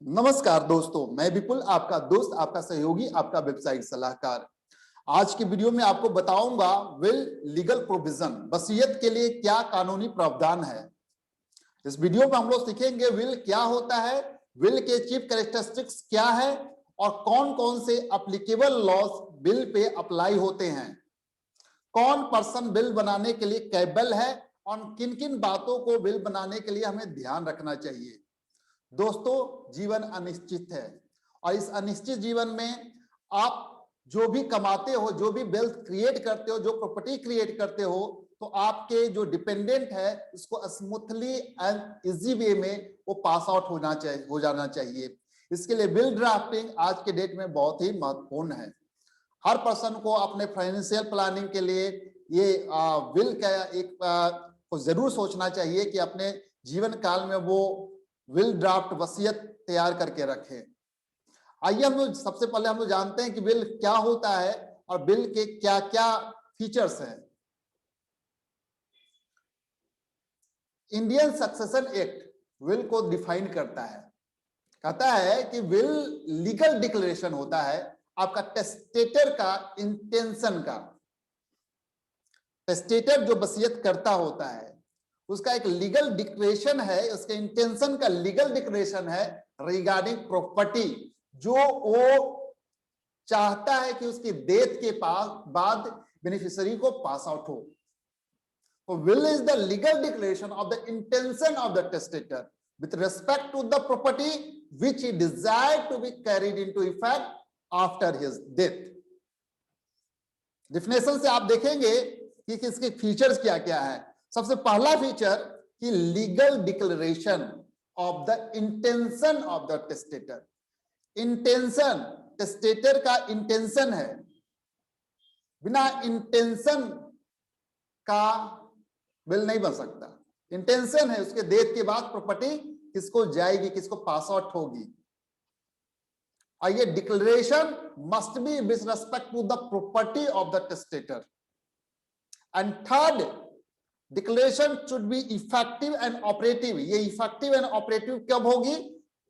नमस्कार दोस्तों, मैं विपुल, आपका दोस्त, आपका सहयोगी, आपका वेबसाइट सलाहकार। आज की वीडियो में आपको बताऊंगा विल लीगल प्रोविजन, वसीयत के लिए क्या कानूनी प्रावधान है। इस वीडियो में हम लोग सीखेंगे विल क्या होता है, विल के चीफ कैरेक्टरिस्टिक्स क्या है और कौन कौन से एप्लीकेबल लॉज बिल पे अप्लाई होते हैं, कौन पर्सन बिल बनाने के लिए कैपेबल है और किन किन बातों को बिल बनाने के लिए हमें ध्यान रखना चाहिए। दोस्तों, जीवन अनिश्चित है और इस अनिश्चित जीवन में आप जो भी कमाते हो, जो भी वेल्थ क्रिएट करते हो, जो प्रॉपर्टी क्रिएट करते हो, तो आपके जो डिपेंडेंट है इसको स्मूथली एंड इजी वे में वो पास आउट हो जाना चाहिए। इसके लिए बिल ड्राफ्टिंग आज के डेट में बहुत ही महत्वपूर्ण है। हर पर्सन को अपने फाइनेंशियल प्लानिंग के लिए ये विल का एक को जरूर सोचना चाहिए कि अपने जीवन काल में वो विल ड्राफ्ट वसीयत तैयार करके रखें। आइए हम लोग सबसे पहले हम लोग जानते हैं कि विल क्या होता है और विल के क्या क्या फीचर्स हैं। इंडियन सक्सेशन एक्ट विल को डिफाइन करता है, कहता है कि विल लीगल डिक्लेरेशन होता है आपका टेस्टेटर का इंटेंशन का। टेस्टेटर जो वसीयत करता होता है उसका एक लीगल डिक्लेरेशन है, उसके इंटेंशन का लीगल डिक्लेरेशन है रिगार्डिंग प्रॉपर्टी, जो वो चाहता है कि उसकी डेथ के बाद बेनिफिशियरी को पास आउट हो। तो will is the legal declaration of the intention of the testator with respect to the property which he desired to be carried into effect after his death। Definition से आप देखेंगे कि इसके फीचर्स क्या क्या है। सबसे पहला फीचर कि legal declaration of the intention of the testator. Intention, testator का इंटेंशन है, बिना इंटेंशन का बिल नहीं बन सकता। इंटेंशन है उसके डेथ के बाद प्रॉपर्टी किसको जाएगी, किसको पास आउट होगी। और ये declaration must be with respect to the property of the testator. And third, declaration should be effective and operative. ये इफेक्टिव एंड ऑपरेटिव कब होगी?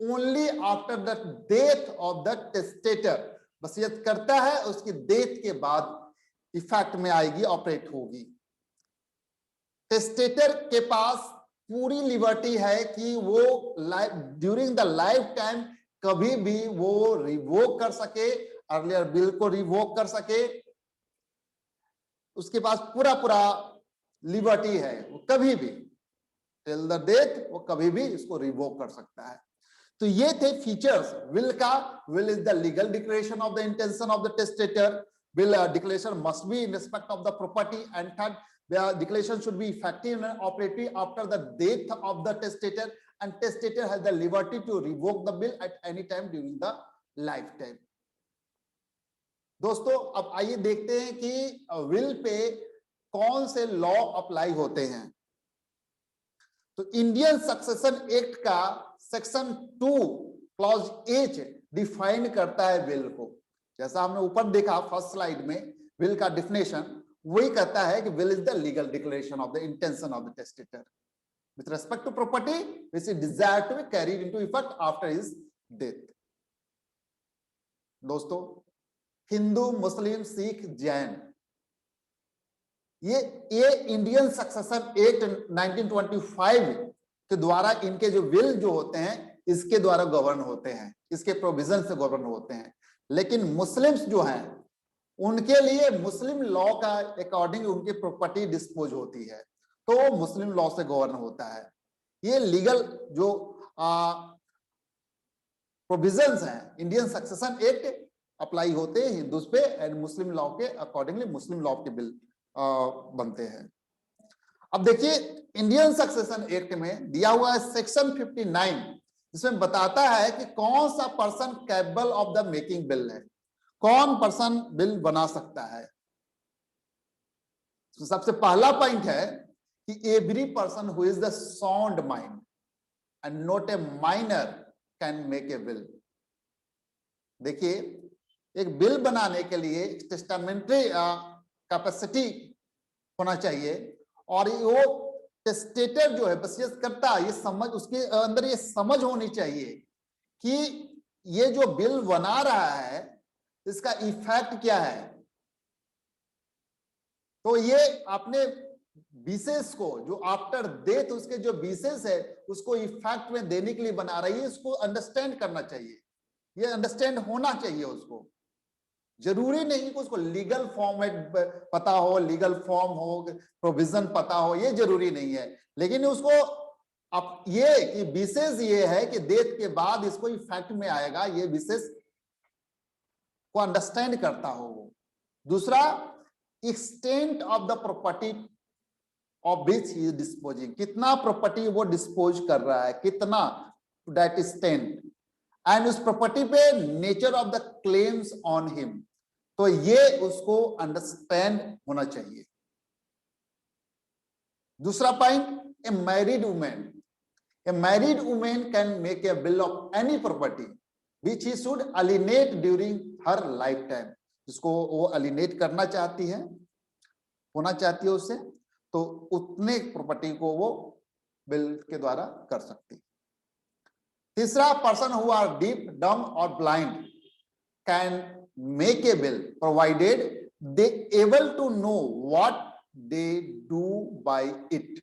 Only after the death of the testator. वसीयत करता है उसकी डेथ के बाद इफेक्ट में आएगी, ऑपरेट होगी। टेस्टेटर के पास पूरी लिबर्टी है कि वो ड्यूरिंग द लाइफ टाइम कभी भी वो रिवोक कर सके, अर्लियर बिल को रिवोक कर सके। उसके पास पूरा पूरा लिबर्टी है, वो कभी भी टिल द डेथ वो कभी भी इसको रिवोक कर सकता है। तो ये थे फीचर्स विल का। Will is the legal declaration of the intention of the testator. Will declaration must be in respect of the property. And third, the declaration should be effective and operative after the death of the testator, and testator has the liberty to revoke the will at any time during the lifetime। दोस्तों, अब आइए देखते हैं कि will pay कौन से law apply होते हैं। तो इंडियन सक्सेशन एक्ट का सेक्शन 2 क्लॉज एच डिफाइन करता है विल को। जैसा हमने ऊपर देखा फर्स्ट स्लाइड में विल का डिफिनेशन, वही कहता है कि will is the legal declaration of the intention of the testator with respect to property which is desired to be carried into effect after his death. दोस्तों, हिंदू, मुस्लिम, सिख, जैन, ये इंडियन सक्सेशन एक्ट 1925 के द्वारा इनके जो विल जो होते हैं इसके द्वारा गवर्न होते हैं, इसके प्रोविजन से गवर्न होते हैं। लेकिन मुस्लिम्स जो हैं उनके लिए मुस्लिम लॉ का अकॉर्डिंग उनकी प्रॉपर्टी डिस्पोज होती है, तो मुस्लिम लॉ से गवर्न होता है। ये लीगल जो प्रोविजंस हैं इंडियन सक्सेशन एक्ट अप्लाई होते हैं हिंदूज पे, एंड मुस्लिम लॉ के अकॉर्डिंगली मुस्लिम लॉ के बिल बनते हैं। अब देखिए इंडियन सक्सेशन एक्ट में दिया हुआ है सेक्शन 59, जिसमें बताता है कि कौन सा person capable of the making bill है, कौन पर्सन बिल बना सकता है। तो सबसे पहला पॉइंट है कि every person who is the sound mind and not a minor can make a bill. देखिए, एक बिल बनाने के लिए टेस्टामेंट्री कैपेसिटी होना चाहिए, और वो टेस्टेटर जो है वसीयत करता है, ये समझ उसके अंदर ये समझ होनी चाहिए कि ये जो बिल बना रहा है इसका इफेक्ट क्या है। तो ये अपने विशेष को जो आफ्टर डेथ उसके जो विशेष है उसको इफेक्ट में देने के लिए बना रही है। इसको अंडरस्टैंड करना चाहिए, ये अंडरस्टैंड होना चाहिए उसको। जरूरी नहीं कि उसको लीगल फॉर्मेट पता हो, लीगल फॉर्म हो, प्रोविजन पता हो, ये जरूरी नहीं है। लेकिन उसको अब ये कि विशेष ये है कि डेथ के बाद इसको इफेक्ट में आएगा, ये विशेष को अंडरस्टैंड करता हो वो। दूसरा, extent of the property of which he is disposing, कितना प्रॉपर्टी वो डिस्पोज कर रहा है, कितना, टू दैट एक्सटेंट, एंड उस प्रॉपर्टी पे nature of the claims on him, तो ये उसको अंडरस्टैंड होना चाहिए। दूसरा point, a married women can make a bill of any property which he should alienate during her lifetime, जिसको वो अलिनेट करना चाहती है, होना चाहती है उससे, तो उतने प्रॉपर्टी को वो बिल के द्वारा कर सकती। तीसरा, person who are deaf, dumb और blind can make a will provided they able to know what they do by it,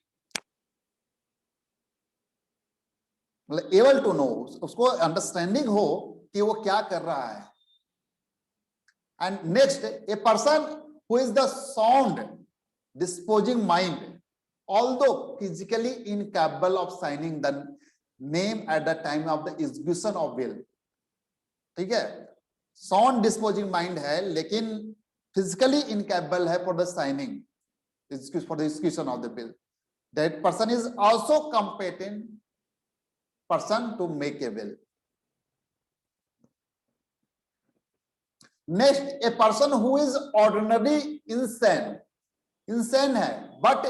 मतलब एबल टू नो, उसको अंडरस्टैंडिंग हो कि वो क्या कर रहा है। And next, a person who is the sound disposing mind, although physically incapable of signing the name at the time of the execution of will, ठीक है, साउंड डिस्पोजिंग माइंड है लेकिन फिजिकली इनकेपेबल है for the signing, for the execution of the bill, that person is also competent person to make a bill. Next, a person who is ordinary insane है but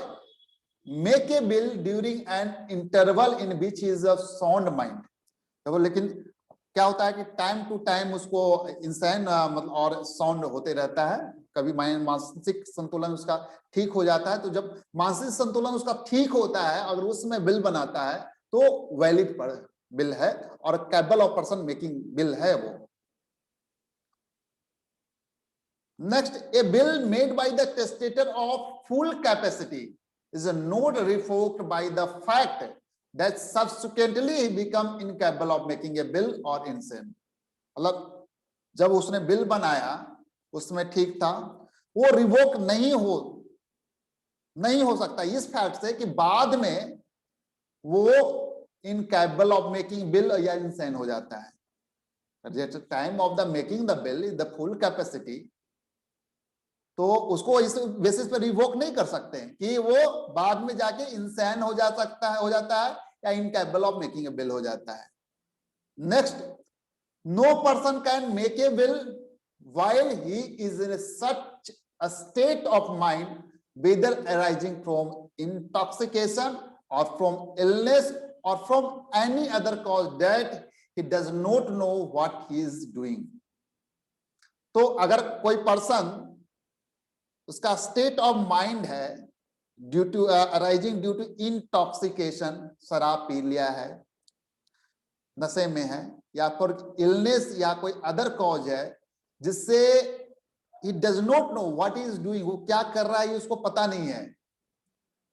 make a bill during an interval in which is a sound mind, तो लेकिन क्या होता है कि time to time उसको insane मतलब और साउंड होते रहता है, कभी मानसिक संतुलन उसका ठीक हो जाता है, तो जब मानसिक संतुलन उसका ठीक होता है अगर उसमें बिल बनाता है तो वैलिड बिल है और capable of person making bill है वो। Next, a bill made by the testator of full capacity is not revoked by the fact that subsequently he become incapable of making a bill or insane, मतलब जब उसने bill बनाया उसमें ठीक था, वो रिवोक नहीं हो सकता इस फैक्ट से कि बाद में वो इनकेपेबल ऑफ मेकिंग बिल या इंसेन हो जाता है। At the time of the making the bill is the full capacity, तो उसको इस बेसिस पर रिवोक नहीं कर सकते कि वो बाद में जाके इंसैन हो जाता है या incapable of making a will हो जाता है। Next, no person can make a will while he is in such a state of mind whether arising from intoxication और फ्रॉम इलनेस और from any other cause that he does not know what he is doing. तो अगर कोई person उसका state of mind है due to arising due to intoxication, शराब पी लिया है, नशे में है, या फिर इलनेस या कोई अदर कॉज है जिससे he does not know what he is doing, वो क्या कर रहा है उसको पता नहीं है,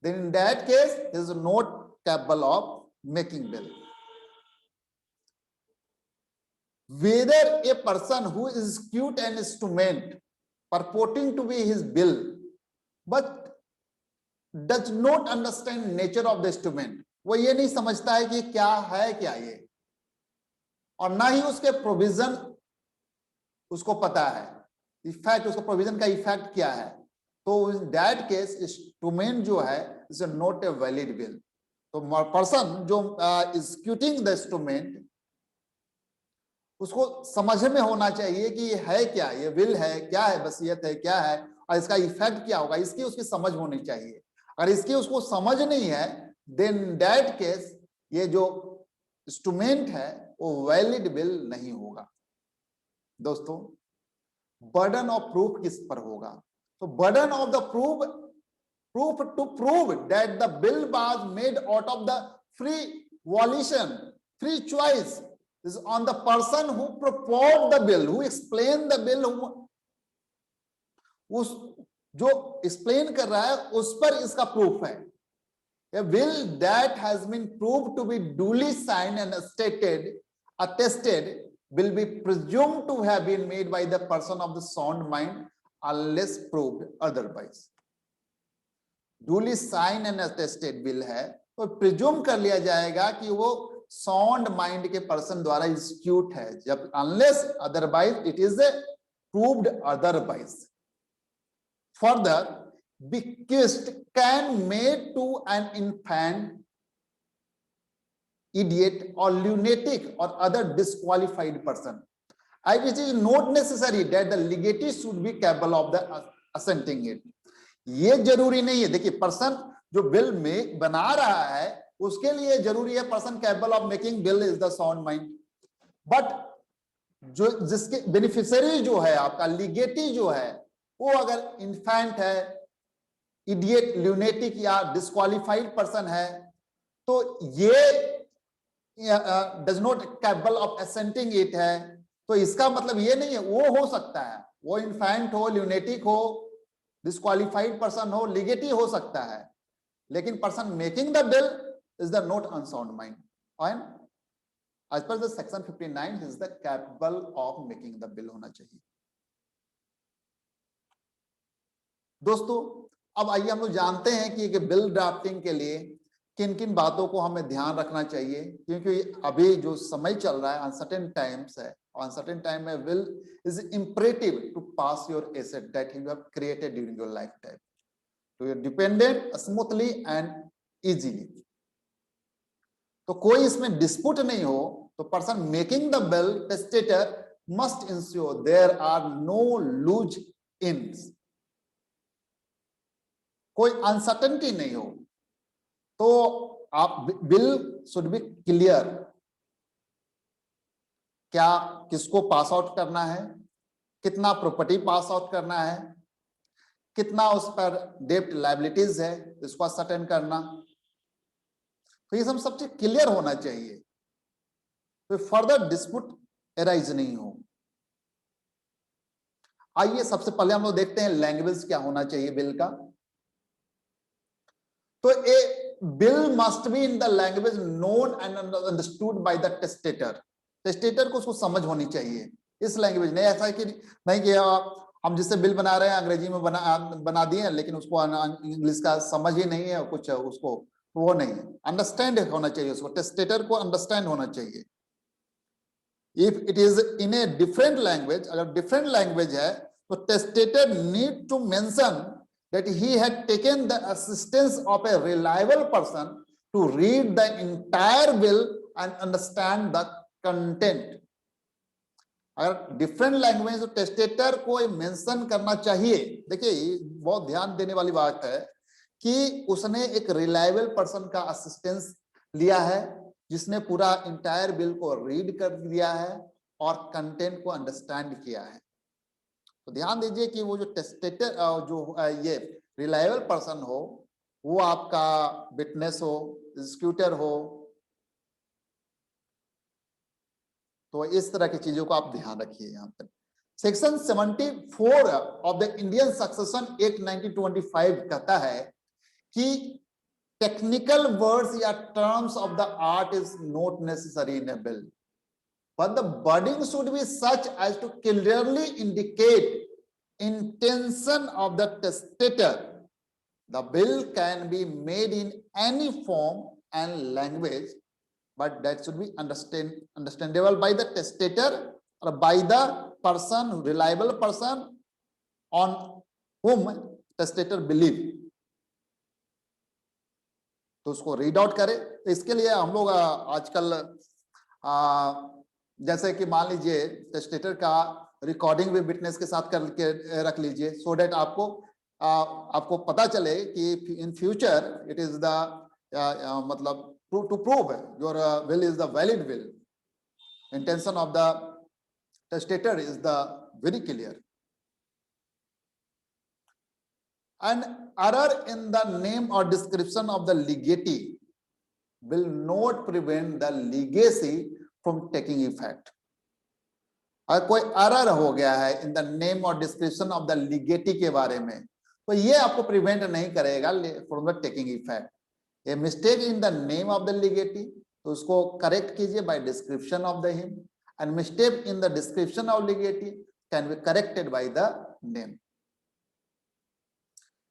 then in that case he is not capable of making will. Whether a person who executes an instrument purporting to be his bill but does not understand nature of the instrument, वो ये नहीं समझता है कि क्या है क्या ये, और ना ही उसके प्रोविजन उसको पता है, इफेक्ट उसका प्रोविजन का इफेक्ट क्या है, तो इन दैट केस इंस्ट्रूमेंट जो है is not a valid bill. तो पर्सन जो एग्जीक्यूटिंग द इंस्ट्रूमेंट उसको समझ में होना चाहिए कि ये है क्या, ये विल है क्या है, वसीयत है क्या है और इसका इफेक्ट क्या होगा, इसकी उसकी समझ होनी चाहिए। अगर इसकी उसको समझ नहीं है देन दैट केस ये जो इंस्ट्रूमेंट है वो वैलिड बिल नहीं होगा। दोस्तों, बर्डन ऑफ प्रूफ किस पर होगा? तो burden of the proof to prove that the will was made out of the free volition, free choice is on the person who proposed the bill, who explained the bill, उस जो explain कर रहा है उस पर इसका proof है. A will that has been proved to be duly signed and attested will be presumed to have been made by the person of the sound mind unless proved otherwise. Duly signed and attested bill है तो presume कर लिया जाएगा कि वो sound mind के person द्वारा execute है, जब unless otherwise it is proved otherwise. Further, bequest can made to an infant, idiot or lunatic or other disqualified person. It is not necessary that the legatee should be capable of the assenting it. ये जरूरी नहीं है. देखिए, person जो bill में बना रहा है उसके लिए जरूरी है person capable of making bill is the sound mind. But जो जिसके बेनिफिशियरी जो है आपका लीगेटी जो है वो अगर इन्फेंट है, इडियट, ल्यूनेटिक या डिस्क्वालिफाइड पर्सन है तो ये does not capable of assenting it है. तो इसका मतलब ये नहीं है, वो हो सकता है, वो इन्फेंट हो, ल्यूनेटिक हो, डिस्क्वालिफाइड पर्सन हो, लीगेटी हो सकता है, लेकिन person making the will is the not unsound mind. And as per the section 59 is the capable of making the will होना चाहिए. दोस्तों, अब आइए हम लोग जानते हैं कि बिल ड्राफ्टिंग के लिए किन किन बातों को हमें ध्यान रखना चाहिए, क्योंकि अभी जो समय चल रहा है अनसर्टेन टाइम्स है. अनसर्टेन टाइम में will is imperative to pass your asset that you have created during your lifetime to your dependent smoothly and easily. तो कोई इसमें डिस्प्यूट नहीं हो तो person making the bill testator must ensure there are no loose ends. कोई uncertainty नहीं हो. तो आप बिल शुड बी क्लियर. क्या किसको पास आउट करना है, कितना प्रॉपर्टी पास आउट करना है, कितना उस पर डेब्ट लायबिलिटीज है, इसको सर्टेन करना. तो ये सब चीज क्लियर होना चाहिए तो फर्दर डिस्प्यूट एराइज नहीं हो. आइए सबसे पहले हम लोग देखते हैं लैंग्वेज क्या होना चाहिए बिल का. तो a bill must be in the language known and understood by the testator. Testator को उसको समझ होनी चाहिए इस लैंग्वेज. नहीं ऐसा है कि नहीं कि हम जिससे बिल बना रहे हैं अंग्रेजी में बना दिए लेकिन उसको इंग्लिश का समझ ही नहीं है कुछ, उसको वो नहीं, अंडरस्टैंड होना चाहिए उसको. टेस्टेटर को अंडरस्टैंड होना चाहिए. If it is in a different language, अगर डिफरेंट लैंग्वेज है तो testator need to mention that he had taken the assistance of a reliable person to read the entire bill and understand the content. अगर different language तो testator को mention करना चाहिए. देखिए बहुत ध्यान देने वाली बात है कि उसने एक रिलायबल पर्सन का असिस्टेंस लिया है जिसने पूरा इंटायर बिल को रीड कर दिया है और कंटेंट को अंडरस्टैंड किया है. तो ध्यान दीजिए कि वो जो टेस्टेटर जो ये रिलायबल पर्सन हो, वो आपका विटनेस हो, एग्जीक्यूटर हो, तो इस तरह की चीजों को आप ध्यान रखिए. यहाँ पर section 74 of the Indian Succession act 1925 कहता है कि टेक्निकल वर्ड्स या terms of the art is not necessary in a bill, but the wording should be such as to clearly indicate intention of the testator. The bill can be made in any form and language, but that should be understandable by the testator or by the person, reliable person on whom testator believe. तो उसको read out करे. तो इसके लिए हम लोग आजकल जैसे कि मान लीजिए टेस्टेटर का रिकॉर्डिंग भी विटनेस के साथ करके रख लीजिए सो दैट आपको पता चले कि in future it is the मतलब to prove your will is the valid will. Intention of the testator is the very clear. And error in the name or description of the legatee will not prevent the legacy from taking effect. अगर कोई error हो गया है in the name और description of the legatee के बारे में, तो ये आपको प्रिवेंट नहीं करेगा from the taking effect. A mistake in the name of the legatee, तो उसको करेक्ट कीजिए by description of the him, and mistake in the description of legatee can be corrected by the name.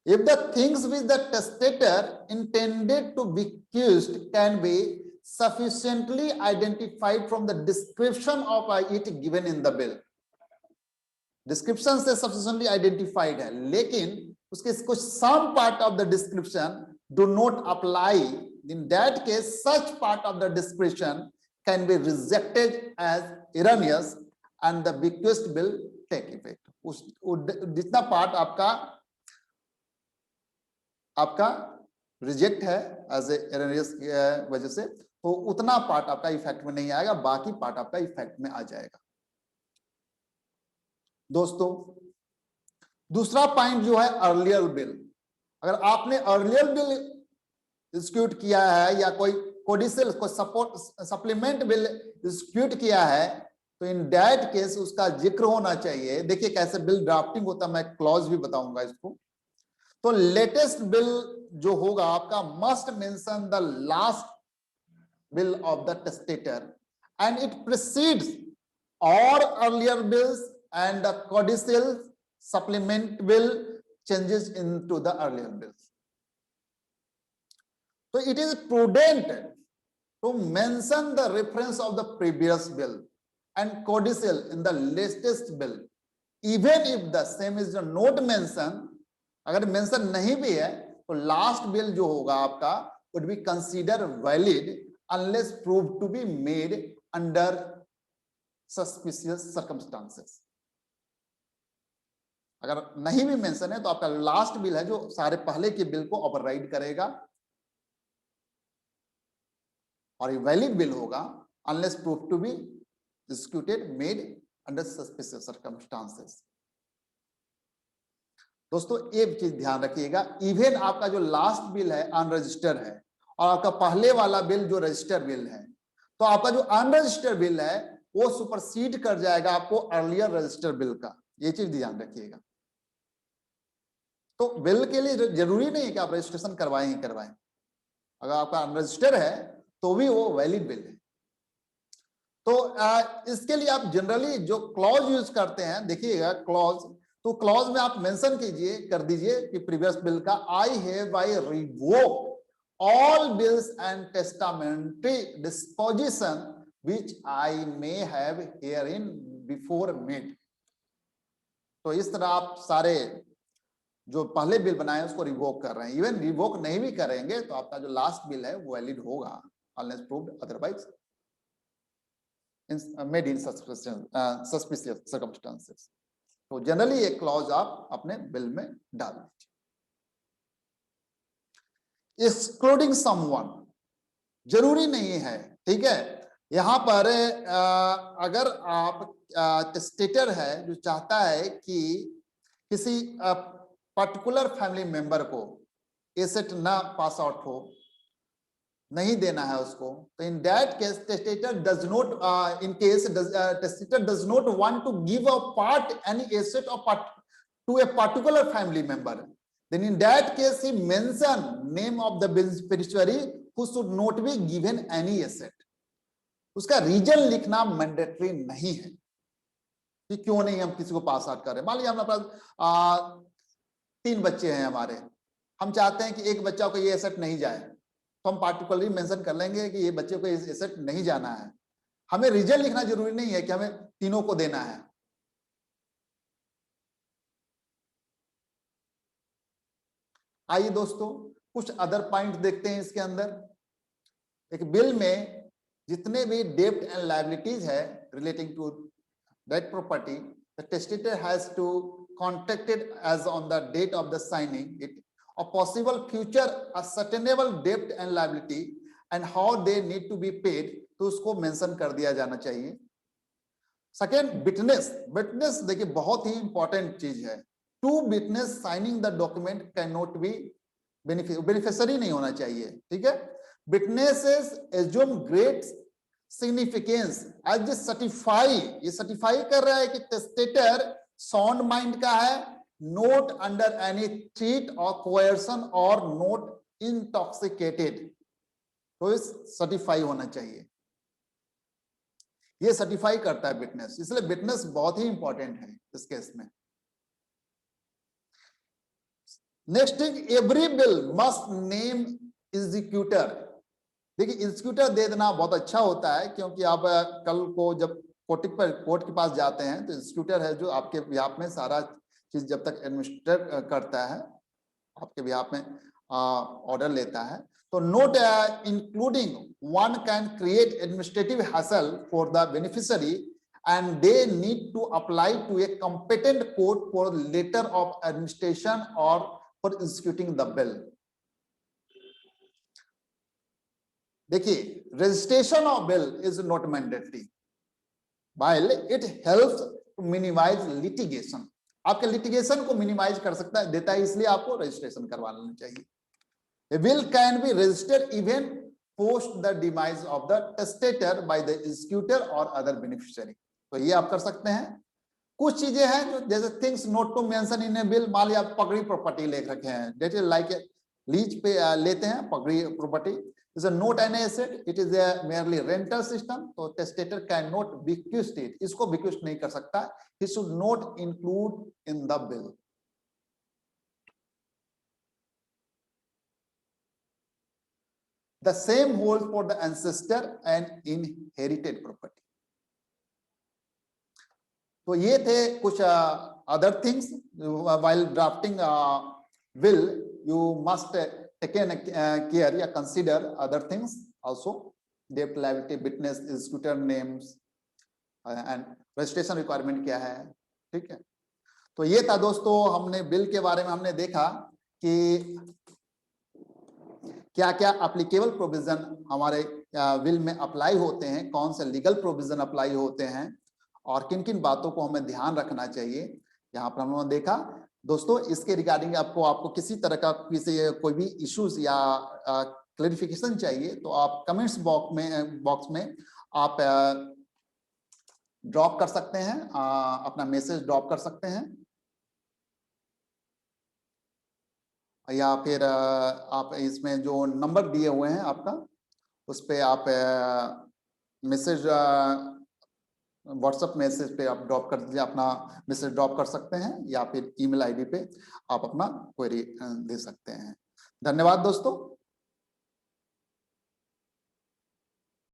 If the things which the testator intended to bequeath can be sufficiently identified from the description of it given in the will, description से sufficiently identified है, लेकिन उसके कुछ some part of the description do not apply, in that case such part of the description can be rejected as erroneous and the bequest will take effect। उस जितना part आपका reject है as erroneous की वजह से, तो उतना part आपका इफेक्ट में नहीं आएगा, बाकी पार्ट आपका इफेक्ट में आ जाएगा। दोस्तों दूसरा पॉइंट जो है अर्लियर बिल, अगर आपने अर्लियर बिल एग्जीक्यूट किया है या कोई कोडिसल कोई सपोर्ट सप्लीमेंट बिल एग्जीक्यूट किया है, तो इन दैट केस उसका जिक्र होना चाहिए। देखिए कैसे बिल ड्राफ्टिंग होता है, मैं क्लॉज भी बताऊंगा इसको। तो लेटेस्ट बिल जो होगा आपका must mention the last bill of the testator and it precedes और earlier bills and the codicil supplement bill changes into the earlier bills. तो it is prudent to mention the reference of the previous bill and codicil in the latest bill even if the same is not mention. अगर mention नहीं भी है तो last bill जो होगा आपका would be consider valid unless prove to be made under suspicious circumstances. अगर नहीं भी मेंशन है तो आपका लास्ट बिल है जो सारे पहले के बिल को ओवरराइड करेगा और ये वैलिड बिल होगा unless prove to be executed made under suspicious circumstances. दोस्तों एक चीज ध्यान रखिएगा, इवन आपका जो लास्ट बिल है अनरजिस्टर्ड है और आपका पहले वाला बिल जो रजिस्टर्ड बिल है, तो आपका जो अनरजिस्टर्ड बिल है वो सुपरसीड कर जाएगा आपको अर्लियर रजिस्टर्ड बिल का। ये चीज ध्यान रखिएगा। तो बिल के लिए जरूरी नहीं है कि आप रजिस्ट्रेशन करवाएं ही करवाएं, अगर आपका अनरजिस्टर्ड है तो भी वो वैलिड बिल है। तो इसके लिए आप जनरली जो क्लॉज यूज करते हैं, देखिएगा क्लॉज, तो क्लॉज में आप मेंशन कीजिए, कर दीजिए कि प्रीवियस बिल का I have by revoke all bills and testamentary disposition which I may have herein before made. तो इस तरह आप सारे जो पहले बिल बनाए उसको रिवोक कर रहे हैं। इवन रिवोक नहीं भी करेंगे तो आपका जो लास्ट बिल है वो वैलिड होगा unless proved otherwise made in suspicious circumstances. तो जनरली एक क्लॉज आप अपने बिल में डाल दीजिए। एक्सक्लूडिंग समवन जरूरी नहीं है, ठीक है। यहां पर अगर आप टेस्टेटर है जो चाहता है कि किसी पर्टिकुलर फैमिली मेंबर को एसेट ना पास आउट हो, नहीं देना है उसको, तो in that case testator does not in case testator does not want to give a part any asset और part to a particular family member, then in that case he mention name of the beneficiary who should not be given any asset. उसका reason लिखना mandatory नहीं है कि क्यों नहीं हम किसी को पास आउट कर रहे हैं। मान लीजिए हमारे पास 3 बच्चे हैं हमारे, हम चाहते हैं कि एक बच्चा को ये एसेट नहीं जाए, तो हम पार्टिकुलरली मेंशन कर लेंगे कि ये बच्चे को इस एसेट नहीं जाना है। हमें रीजन लिखना जरूरी नहीं है कि हमें तीनों को देना है। आइए दोस्तों कुछ अदर पॉइंट देखते हैं इसके अंदर। एक बिल में जितने भी डेब्ट एंड लायबिलिटीज है relating to that property, the testator has to contracted as on the date of the signing it a possible future ascertainable debt and liability and how they need to be paid, तो उसको mention कर दिया जाना चाहिए। Second witness, witness देखिए बहुत ही important चीज है। To witness signing the document can not be beneficiary नहीं होना चाहिए, ठीक है। Witnesses assume great significance as certify, ये सर्टिफाई कर रहा है कि टेस्टेटर साउंड माइंड का है, नोट अंडर एनी थ्रेट और कोएर्सन और नोट इंटॉक्सिकेटेड, तो इस सर्टिफाई होना चाहिए। ये सर्टिफाई करता है विटनेस, इसलिए विटनेस बहुत ही इंपॉर्टेंट है इस केस में। Next thing, every bill must name executor. देखिए एग्जीक्यूटर दे देना बहुत अच्छा होता है, क्योंकि आप कल को जब कोर्ट के पास जाते हैं तो एग्जीक्यूटर है जो आपके बिहाफ में सारा चीज जब तक एडमिनिस्ट्रेट करता है, आपके बिहाफ में ऑर्डर लेता है। तो note including one can create administrative hassle for the beneficiary and they need to apply to a competent court for letter of administration or for executing the bill. देखिए registration of bill is not mandatory while it helps to minimize litigation. आपके litigation को minimize कर सकता है, देता है, इसलिए आपको registration करवा लेना चाहिए। A will can be registered even post the demise of the testator by the executor or other beneficiary. तो ये आप कर सकते हैं। कुछ चीजें हैं जो जैसे things note to mention in a bill, मान लिया आप पगड़ी प्रॉपर्टी ले रखे हैं, डेट इज लाइक लीज पे लेते हैं पगड़ी property, is a note an asset, it is a merely rental system, तो टेस्टेटर कैन नॉट बिक्विस्ट इट, इसको बिक्विस्ट नहीं कर सकता, he should not include in the bill. The same hold for the ancestor and inherited property. तो ये थे कुछ other things while drafting will you must take care या consider other things also, debt liability, witness, executor names and registration requirement क्या है, ठीक है। तो ये था दोस्तों, हमने बिल के बारे में हमने देखा कि क्या क्या एप्लीकेबल प्रोविजन हमारे बिल में अप्लाई होते हैं, कौन से लीगल प्रोविजन अप्लाई होते हैं और किन किन बातों को हमें ध्यान रखना चाहिए, यहाँ पर हमने देखा। दोस्तों इसके रिगार्डिंग आपको किसी तरह का कोई भी इश्यूज या क्लैरिफिकेशन चाहिए तो आप कमेंट्स बॉक्स में आप ड्रॉप कर सकते हैं, अपना मैसेज ड्रॉप कर सकते हैं, या फिर आप इसमें जो नंबर दिए हुए हैं आपका उस पे आप मैसेज व्हाट्सएप मैसेज पे आप ड्रॉप कर दीजिए, अपना मैसेज ड्रॉप कर सकते हैं, या फिर ईमेल आईडी पे आप अपना क्वेरी दे सकते हैं। धन्यवाद दोस्तों।